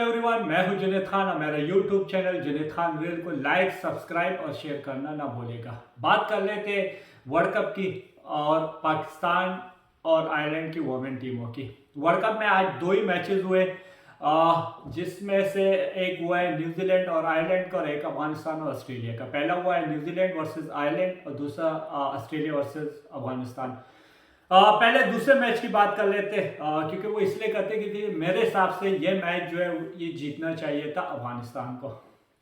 Everyone, मैं हूं जुनैद खान और मेरा YouTube channel Junaid Khan reel को लाइक, सब्सक्राइब और शेयर करना ना भूलेगा। बात कर लेते वर्ल्ड कप की और पाकिस्तान और आयरलैंड की वुमेन टीमों की। वर्ल्ड कप में आज दो ही मैचेस हुए, जिसमें से एक हुआ है न्यूजीलैंड और आयरलैंड का और एक अफगानिस्तान और ऑस्ट्रेलिया का। पहला हुआ है न्यूजीलैंड वर्सेस आयरलैंड और दूसरा ऑस्ट्रेलिया वर्सेस अफगानिस्तान। पहले दूसरे मैच की बात कर लेते क्योंकि वो इसलिए करते क्योंकि मेरे हिसाब से ये मैच जो है ये जीतना चाहिए था अफगानिस्तान को।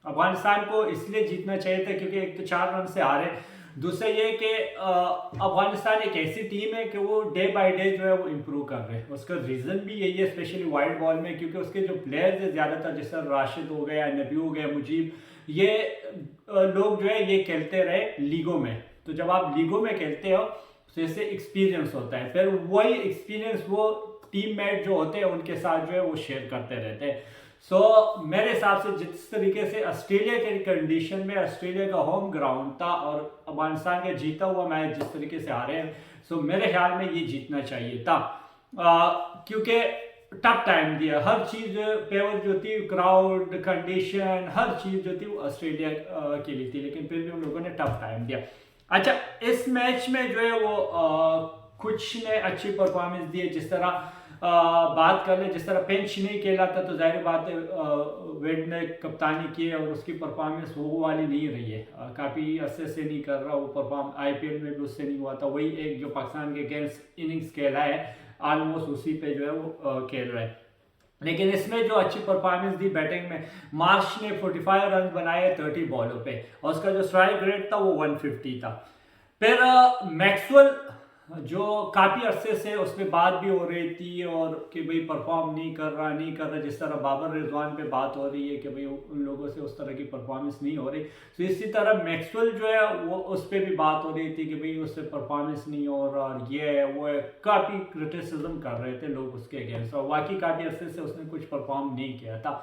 अफगानिस्तान को इसलिए जीतना चाहिए था क्योंकि एक तो 4 रन से हारे, दूसरा ये कि अफगानिस्तान एक ऐसी टीम है कि वो डे बाय डे जो है वो इम्प्रूव कर रहे हैं। उसका रीज़न भी यही है, स्पेशली वाइड बॉल में, क्योंकि उसके जो प्लेयर्स है ज़्यादातर, जैसे राशिद हो गया, नबी हो गया, मुजीब, ये लोग जो है ये खेलते रहे लीगों में। तो जब आप लीगों में खेलते हो तो इससे एक्सपीरियंस होता है, फिर वही एक्सपीरियंस वो टीममेट जो होते हैं उनके साथ जो है वो शेयर करते रहते हैं। सो मेरे हिसाब से जिस तरीके से ऑस्ट्रेलिया के कंडीशन में ऑस्ट्रेलिया का होम ग्राउंड था और अफगानिस्तान का जीता हुआ मैच जिस तरीके से हारे हैं, सो मेरे ख्याल में ये जीतना चाहिए था, क्योंकि टफ टाइम दिया। हर चीज़ फेवर जो थी, क्राउड, कंडीशन, हर चीज़ जो थी वो ऑस्ट्रेलिया के लिए थी, लेकिन फिर भी उन लोगों ने टफ टाइम दिया। अच्छा, इस मैच में जो है वो कुछ ने अच्छी परफॉर्मेंस दी है। जिस तरह बात कर ले, जिस तरह पेंच नहीं खेला था तो जाहिर बात है वेड ने कप्तानी की है और उसकी परफॉर्मेंस वो वाली नहीं रही है। काफ़ी अरसे से नहीं कर रहा वो परफॉर्म, आईपीएल में भी उससे नहीं हुआ था। वही एक जो पाकिस्तान के अगेंस्ट इनिंग्स खेला है, ऑलमोस्ट उसी पे जो है वो खेल रहा है। लेकिन इसमें जो अच्छी परफॉर्मेंस दी बैटिंग में, मार्श ने 45 रन बनाए 30 बॉलों पे और उसका जो स्ट्राइक रेट था वो 150 था। फिर मैक्सवेल जो काफ़ी अरसे से उस पर बात भी हो रही थी और कि भाई परफॉर्म नहीं कर रहा, जिस तरह बाबर रिजवान पे बात हो रही है कि भाई उन लोगों से उस तरह की परफॉर्मेंस नहीं हो रही, तो इसी तरह मैक्सवेल जो है वो उस पर भी बात हो रही थी कि भाई उससे परफॉर्मेंस नहीं हो रहा और ये है वो है। काफ़ी क्रिटिसिज्म कर रहे थे लोग उसके अगेंस्ट और वाकई काफ़ी अरसे से उसने कुछ परफॉर्म नहीं किया था।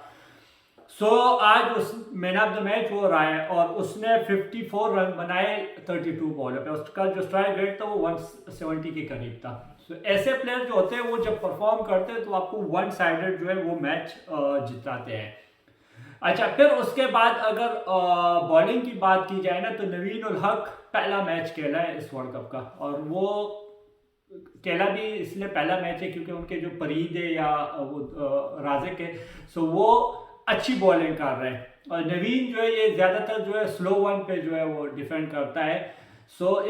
आज उस मैन ऑफ द मैच हो रहा है और उसने 54 रन बनाए 32 बॉलों पे। उसका जो स्ट्राइक रेट था वो 170 के करीब था। ऐसे प्लेयर जो होते हैं वो जब परफॉर्म करते हैं तो आपको वन साइडेड जो है वो मैच जिताते हैं। अच्छा, फिर उसके बाद अगर बॉलिंग की बात की जाए ना, तो नवीन उल हक पहला मैच खेला है इस वर्ल्ड कप का और वो खेला भी इसलिए पहला मैच है क्योंकि उनके जो परीद है या वो राजिक है, सो वो अच्छी बॉलिंग कर रहे हैं। और नवीन जो है ये ज़्यादातर जो है स्लो वन पे जो है वो डिफेंड करता है।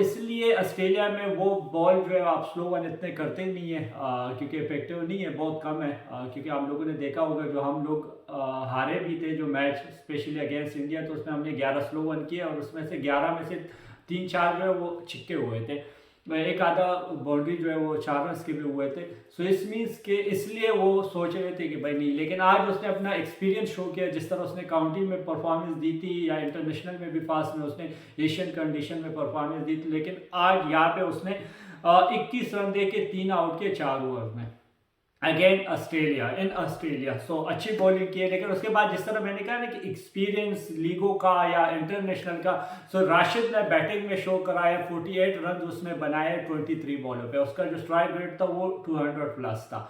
इसलिए ऑस्ट्रेलिया में वो बॉल जो है आप स्लो वन इतने करते नहीं है, क्योंकि इफेक्टिव नहीं है, बहुत कम है। क्योंकि आप लोगों ने देखा होगा जो हम लोग हारे भी थे जो मैच स्पेशली अगेंस्ट इंडिया, तो उसमें हमने 11 स्लो वन किए और उसमें से 11 में से 3-4 जो है वो छिक्के हुए थे, एक आधा बाउंड्री जो है वो 4 रन के भी हुए थे। इस मीन्स के इसलिए वो सोच रहे थे कि भाई नहीं, लेकिन आज उसने अपना एक्सपीरियंस शो किया। जिस तरह उसने काउंटी में परफॉर्मेंस दी थी या इंटरनेशनल में भी फास्ट में उसने एशियन कंडीशन में परफॉर्मेंस दी थी, लेकिन आज यहाँ पे उसने 21 रन दे के 3 आउट के 4 ओवर में अगेन ऑस्ट्रेलिया इन ऑस्ट्रेलिया। अच्छी बॉलिंग की है, लेकिन उसके बाद जिस तरह मैंने कहा ना कि एक्सपीरियंस लीगों का या इंटरनेशनल का, राशिद ने बैटिंग में शो कराया, 48 रन उसने बनाए 23 बॉलों पे। उसका जो स्ट्राइक रेट था वो 200 प्लस था।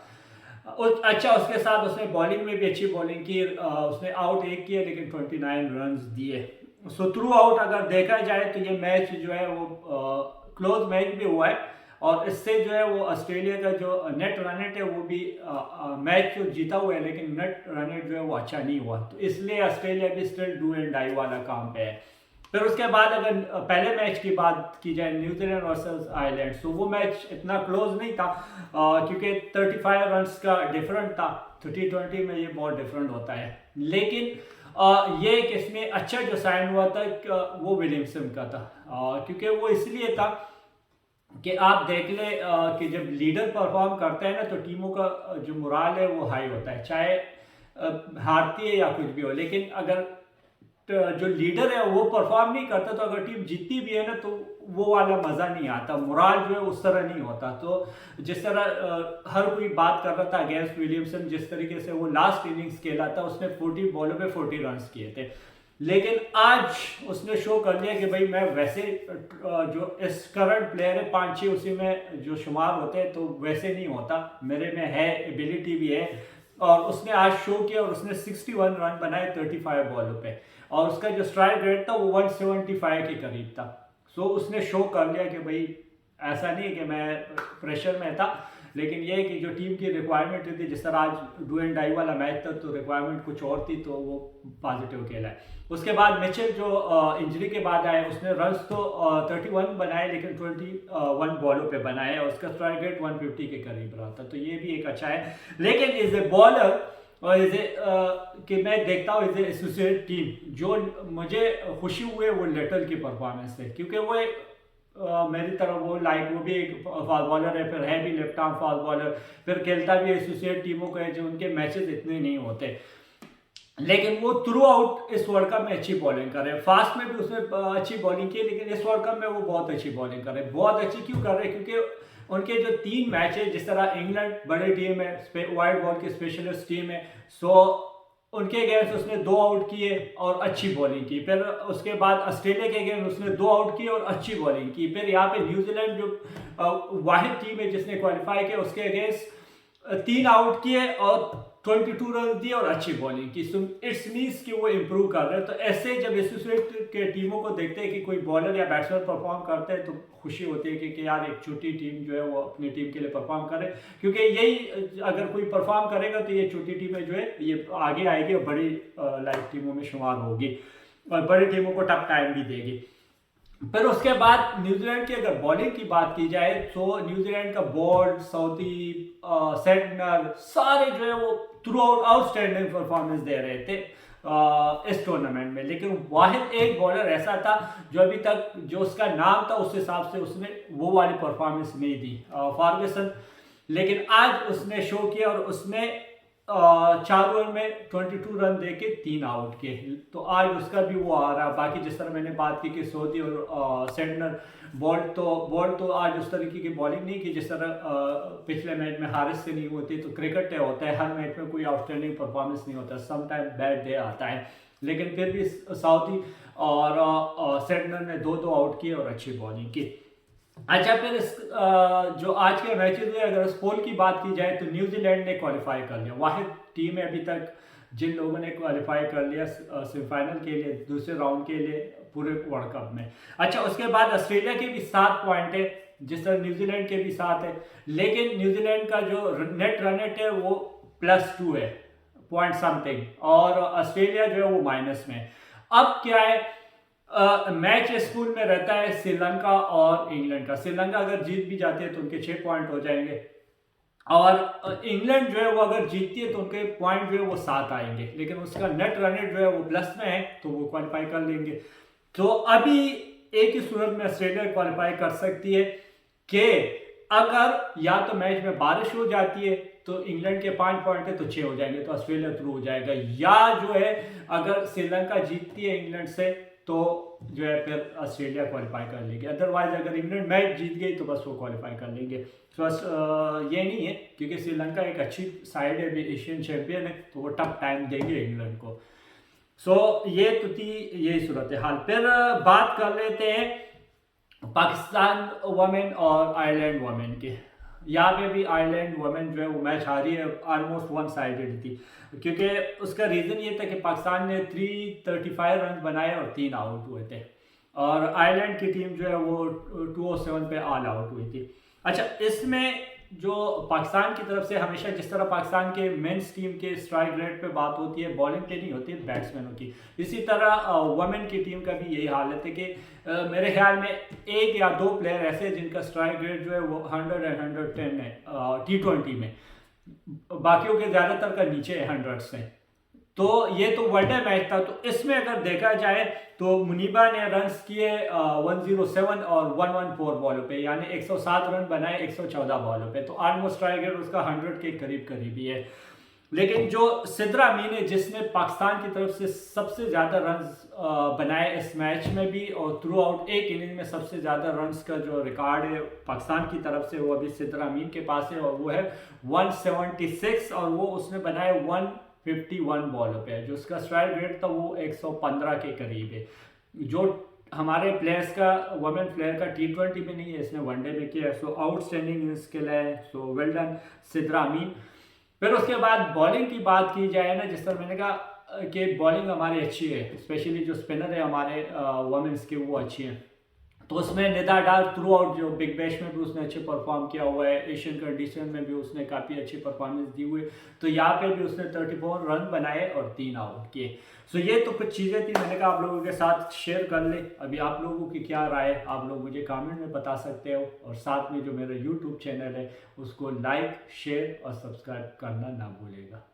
अच्छा, उसके साथ उसने बॉलिंग में भी अच्छी बॉलिंग की, उसने आउट एक किया लेकिन 29 रन दिए। थ्रू आउट अगर देखा जाए तो ये मैच जो है वो क्लोज मैच भी हुआ है और इससे जो है वो ऑस्ट्रेलिया का जो नेट रन रेट है वो भी मैच जो जीता हुआ है, लेकिन नेट रन रेट जो है वो अच्छा नहीं हुआ, तो इसलिए ऑस्ट्रेलिया भी स्टिल डू एंड डाई वाला काम पे है। फिर उसके बाद अगर पहले मैच की बात की जाए न्यूजीलैंड वर्सेस आयरलैंड, तो वो मैच इतना क्लोज नहीं था, क्योंकि 35 रन्स का डिफरेंट था। T20 में ये बहुत डिफरेंट होता है, लेकिन ये कि इसमें अच्छा जो साइन हुआ था वो विलियमसन का था, क्योंकि वो इसलिए था कि आप देख ले कि जब लीडर परफॉर्म करता है ना तो टीमों का जो मोराल है वो हाई होता है, चाहे हारती है या कुछ भी हो। लेकिन अगर जो लीडर है वो परफॉर्म नहीं करता तो अगर टीम जीतती भी है ना तो वो वाला मज़ा नहीं आता, मोराल जो है उस तरह नहीं होता। तो जिस तरह हर कोई बात कर रहा था अगेंस्ट विलियमसन, जिस तरीके से वो लास्ट इनिंग्स खेला था, उसने 40 बॉलों पे 40 रन किए थे, लेकिन आज उसने शो कर दिया कि भाई मैं वैसे जो इस करंट प्लेयर है 5-6 उसी में जो शुमार होते हैं, तो वैसे नहीं होता, मेरे में है, एबिलिटी भी है, और उसने आज शो किया और उसने 61 रन बनाए 35 बॉलों पे, और उसका जो स्ट्राइक रेट था वो 175 के करीब था। सो उसने शो कर लिया कि भाई ऐसा नहीं है कि मैं प्रेशर में था, लेकिन ये है कि जो टीम की रिक्वायरमेंट थी, जिस तरह आज डू एंड डाई वाला मैच था तो रिक्वायरमेंट कुछ और थी, तो वो पॉजिटिव खेला है। उसके बाद मिचेल जो इंजरी के बाद आए, उसने रन्स तो 31 बनाए लेकिन 21 बॉलों पे बनाए, और उसका स्ट्राइक रेट 150 के करीब रहा था, तो ये भी एक अच्छा है। लेकिन इज ए बॉलर और इज ए कि मैं देखता हूँ इज ए एसोसिएट टीम, जो मुझे खुशी हुई वो लिटल की परफॉर्मेंस से, क्योंकि वो मेरी तरह वो भी एक फास्ट बॉलर है, फिर है भी लेफ्ट आर्म फास्ट बॉलर, फिर खेलता भी एसोसिएट टीमों को है, जो उनके मैचेस इतने नहीं होते, लेकिन वो थ्रू आउट इस वर्ल्ड कप में अच्छी बॉलिंग कर रहे हैं। फास्ट में भी उसने अच्छी बॉलिंग की, लेकिन इस वर्ल्ड कप में वो बहुत अच्छी बॉलिंग कर रहे हैं। बहुत अच्छी क्यों कर रहे हैं? क्योंकि उनके जो 3 मैच है, जिस तरह इंग्लैंड बड़ी टीम है, वाइड बॉल की स्पेशलिस्ट टीम है, सो उनके अगेंस्ट उसने 2 आउट किए और अच्छी बॉलिंग की। फिर उसके बाद ऑस्ट्रेलिया के अगेंस्ट उसने 2 आउट किए और अच्छी बॉलिंग की। फिर यहाँ पे न्यूजीलैंड जो वाहिद टीम है जिसने क्वालिफाई किया, उसके अगेंस्ट 3 आउट किए और 22 रन दिए और अच्छी बॉलिंग की। इट्स मीन्स कि वो इम्प्रूव कर रहे हैं। तो ऐसे जब एसोसिएट के टीमों को देखते हैं कि कोई बॉलर या बैट्समैन परफॉर्म करते हैं, तो खुशी होती है कि यार एक छोटी टीम जो है वो अपनी टीम के लिए परफॉर्म करे, क्योंकि यही अगर कोई परफॉर्म करेगा तो ये छोटी टीमें जो है ये आगे आएगी और बड़ी लाइक टीमों में शुमार होगी और बड़ी टीमों को टफ टाइम भी देगी। फिर उसके बाद न्यूजीलैंड की अगर बॉलिंग की बात की जाए, तो न्यूजीलैंड का बोल्ट, साउथी, सेंटनर सारे जो है वो थ्रू आउट आउटस्टैंडिंग परफॉर्मेंस दे रहे थे इस टूर्नामेंट में। लेकिन वाहिद एक बॉलर ऐसा था जो अभी तक जो उसका नाम था उस हिसाब से उसने वो वाली परफॉर्मेंस नहीं दी, फर्गुसन। लेकिन आज उसने शो किया और उसने 4 ओवर में 22 रन देके 3 आउट किए, तो आज उसका भी वो आ रहा। बाकी जिस तरह मैंने बात की कि सोदी और सेंटनर बोल्ट तो आज उस तरीके की बॉलिंग नहीं की जिस तरह पिछले मैच में हारिस से नहीं होती। तो क्रिकेट होता है, हर मैच में कोई आउटस्टैंडिंग परफॉर्मेंस नहीं होता, सम टाइम बैड डे आता है, लेकिन फिर भी साउदी और सेंटनर ने 2-2 आउट किए और अच्छी बॉलिंग की। अच्छा, फिर जो आज के मैचेस हुए, अगर इस पोल की बात की जाए तो न्यूजीलैंड ने क्वालिफाई कर लिया, वाहिद टीम है अभी तक जिन लोगों ने क्वालिफाई कर लिया सेमीफाइनल के लिए, दूसरे राउंड के लिए पूरे वर्ल्ड कप में। अच्छा, उसके बाद ऑस्ट्रेलिया के भी 7 पॉइंट है, जिस तरह न्यूजीलैंड के भी 7 है, लेकिन न्यूजीलैंड का जो नेट रन रेट है वो +2 है पॉइंट समथिंग, और ऑस्ट्रेलिया जो है वो माइनस में। अब क्या है, मैच इस पूल में रहता है श्रीलंका और इंग्लैंड का। श्रीलंका अगर जीत भी जाती है तो उनके 6 पॉइंट हो जाएंगे, और इंग्लैंड जो है वो अगर जीतती है तो उनके पॉइंट जो है वो 7 आएंगे, लेकिन उसका नेट रन रेट जो है वो प्लस में है, तो वो क्वालिफाई कर लेंगे। तो अभी एक ही सूरत में ऑस्ट्रेलिया क्वालिफाई कर सकती है कि अगर या तो मैच में बारिश हो जाती है तो इंग्लैंड के 5 पॉइंट है तो 6 हो जाएंगे, तो ऑस्ट्रेलिया थ्रू हो जाएगा, या जो है अगर श्रीलंका जीतती है इंग्लैंड से तो जो है फिर ऑस्ट्रेलिया क्वालिफाई कर लेंगे। अदरवाइज अगर इंग्लैंड मैच जीत गई तो बस वो क्वालिफाई कर लेंगे। तो ये नहीं है, क्योंकि श्रीलंका एक अच्छी साइड है, एशियन चैंपियन है, तो वो टफ टाइम देंगे इंग्लैंड को। ये तो थी यही सूरत हाल। फिर बात कर लेते हैं पाकिस्तान वुमेन और आयरलैंड वुमेन के। यहाँ पे भी आयरलैंड वुमेन जो है वो मैच हारी है, ऑलमोस्ट 1 साइडेड थी, क्योंकि उसका रीज़न ये था कि पाकिस्तान ने 335 रन बनाए और 3 आउट हुए थे, और आयरलैंड की टीम जो है वो 207 पे ऑल आउट हुई थी। अच्छा, इसमें जो पाकिस्तान की तरफ से हमेशा जिस तरह पाकिस्तान के मेंस टीम के स्ट्राइक रेट पे बात होती है, बॉलिंग पे नहीं होती है, बैट्समैनों की, इसी तरह वुमेन की टीम का भी यही हालत है कि मेरे ख्याल में 1 या 2 प्लेयर ऐसे जिनका स्ट्राइक रेट जो है वो 100 और 110 है T20 में, बाकियों के ज़्यादातर का नीचे 100 से। तो ये तो वनडे मैच था, तो इसमें अगर देखा जाए तो मुनीबा ने रन्स किए 107 और 114 बॉलों पे, यानी 107 रन बनाए 114 बॉलों पे, तो ऑलमोस्ट स्ट्राइक रेट उसका 100 के करीब ही है। लेकिन जो सिद्रा अमीन है, जिसने पाकिस्तान की तरफ से सबसे ज़्यादा रन्स बनाए इस मैच में भी, और थ्रू आउट एक इनिंग में सबसे ज़्यादा रन्स का जो रिकॉर्ड है पाकिस्तान की तरफ से, वो अभी सिद्रा अमीन के पास है, और वो है 176, और वो उसने बनाए 151 बॉलों पे, जो उसका स्ट्राइक रेट था वो 115 के करीब है। जो हमारे प्लेयर्स का, वुमेन प्लेयर का T20 में नहीं है, इसने वनडे में किया है, सो आउटस्टैंडिंग स्किल है, सो वेल डन सिद्रा अमीन। फिर उसके बाद बॉलिंग की बात की जाए ना, जिस तरह मैंने कहा कि बॉलिंग हमारी अच्छी है, स्पेशली जो स्पिनर है हमारे वुमेन्स के वो अच्छी हैं। तो उसमें निदा डार थ्रू आउट जो बिग बैश में भी उसने अच्छे परफॉर्म किया हुआ है, एशियन कंडीशन में भी उसने काफ़ी अच्छी परफॉर्मेंस दी हुई है। तो यहाँ पे भी उसने 34 रन बनाए और 3 आउट किए। सो ये तो कुछ चीज़ें थी, मैंने कहा आप लोगों के साथ शेयर कर ले। अभी आप लोगों की क्या राय है आप लोग मुझे कमेंट में बता सकते हो, और साथ में जो मेरा यूट्यूब चैनल है उसको लाइक शेयर और सब्सक्राइब करना ना भूलेगा।